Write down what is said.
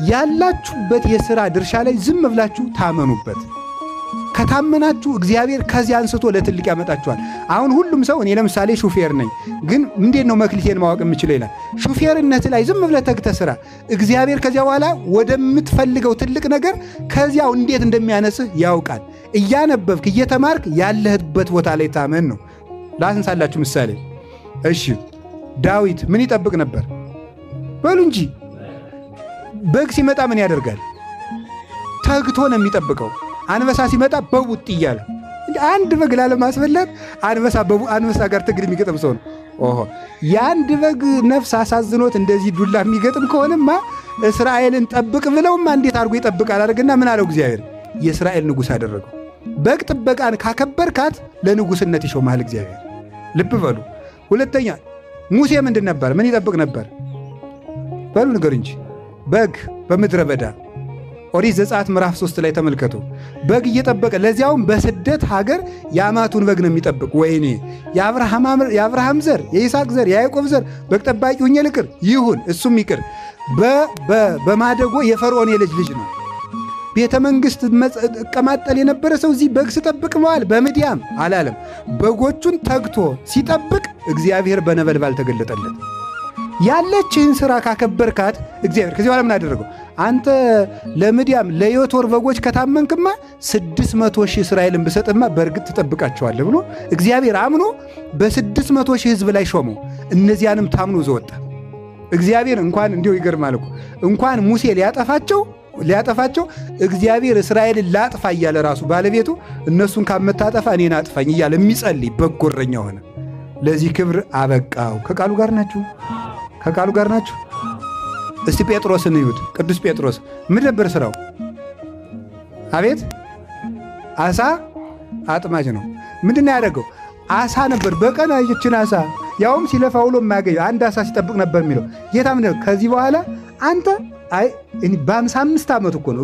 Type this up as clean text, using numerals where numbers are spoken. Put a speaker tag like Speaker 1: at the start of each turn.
Speaker 1: ያላችሁበት የሥራ ድርሻ ላይ ዝም ብላችሁ ታመኑበት። ከታመናችሁ እግዚአብሔር ከዚህ አንስቶ ለትልቅ ያመጣችኋል። አሁን ሁሉም ሰው እኔ ለምሳሌ ሹፌር ነኝ፣ ግን እንዴት ነው መክሊቴን ማወቅ የምችለው ይላል። ሹፌርነት ላይ ዝም ብለህ ተግተህ ስራ። እግዚአብሔር ከዚያ በኋላ ወደምትፈልገው ትልቅ ነገር ከዚያው እንዴት እንደሚያነስህ ያውቃል። እያነበብክ እየተማርክ ያለህበት ቦታ ላይ ታመን ነው። ላንሳላችሁ ምሳሌ። እሺ ዳዊት ምን ይጠብቅ ነበር? በሉ እንጂ በግ ሲመጣ ምን ያደርጋል? ተግቶ ነው የሚጠብቀው። አንበሳ ሲመጣ በቡጥ እያለ አንድ በግ ላለማስበላት አንበሳ ጋር ትግል የሚገጥም ሰው ነው። ኦሆ የአንድ በግ ነፍስ አሳዝኖት እንደዚህ ዱላ የሚገጥም ከሆነማ እስራኤልን ጠብቅ ብለውማ እንዴት አድርጎ ይጠብቃል? አድርግና ምን አለው እግዚአብሔር? የእስራኤል ንጉሥ አደረገው። በግ ጥበቃን ካከበርካት ለንጉሥነት ይሾምሃል እግዚአብሔር። ልብ በሉ። ሁለተኛ ሙሴ ምንድን ነበር? ምን ይጠብቅ ነበር? በሉ ንገር እንጂ። በግ በምድረ በዳ ኦሪት ዘጸአት ምዕራፍ 3 ላይ ተመልከቱ። በግ እየጠበቀ ለዚያውም በስደት ሀገር የአማቱን በግ ነው የሚጠብቅ። ወይኔ የአብርሃም ዘር የይስሐቅ ዘር የያዕቆብ ዘር በግ ጠባቂ ሁኜ ልቅር? ይሁን፣ እሱም ይቅር። በማደጎ የፈርዖን የልጅ ልጅ ነው። ቤተ መንግሥት እቀማጠል የነበረ ሰው እዚህ በግ ስጠብቅ መዋል በምድያም አላለም። በጎቹን ተግቶ ሲጠብቅ እግዚአብሔር በነበልባል ተገለጠለት። ያለችህን ሥራ ካከበርካት እግዚአብሔር ከዚህ በኋላ ምን አደረገው? አንተ ለምድያም ለዮቶር በጎች ከታመንክማ 600,000 እስራኤልን ብሰጥማ በእርግጥ ትጠብቃቸዋለህ ብሎ እግዚአብሔር አምኖ በ600,000 ሕዝብ ላይ ሾመው። እነዚያንም ታምኖ ዘወጣ። እግዚአብሔር እንኳን እንዲሁ ይገርማል እኮ እንኳን ሙሴ ሊያጠፋቸው እግዚአብሔር እስራኤልን ላጥፋ እያለ ራሱ ባለቤቱ እነሱን ካመታጠፋ እኔን አጥፋኝ እያለ የሚጸልይ በጎ እረኛ ሆነ። ለዚህ ክብር አበቃው። ከቃሉ ጋር ናችሁ? ከቃሉ ጋር ናችሁ? እስቲ ጴጥሮስን እዩት። ቅዱስ ጴጥሮስ ምን ነበር ሥራው? አቤት አሳ አጥማጅ ነው። ምንድን ያደረገው? አሳ ነበር። በቀን አየችን አሳ ያውም ሲለፋ ውሎ የማያገኘው አንድ አሳ ሲጠብቅ ነበር የሚለው ጌታ። ምን ከዚህ በኋላ አንተ በ55 ዓመት እኮ ነው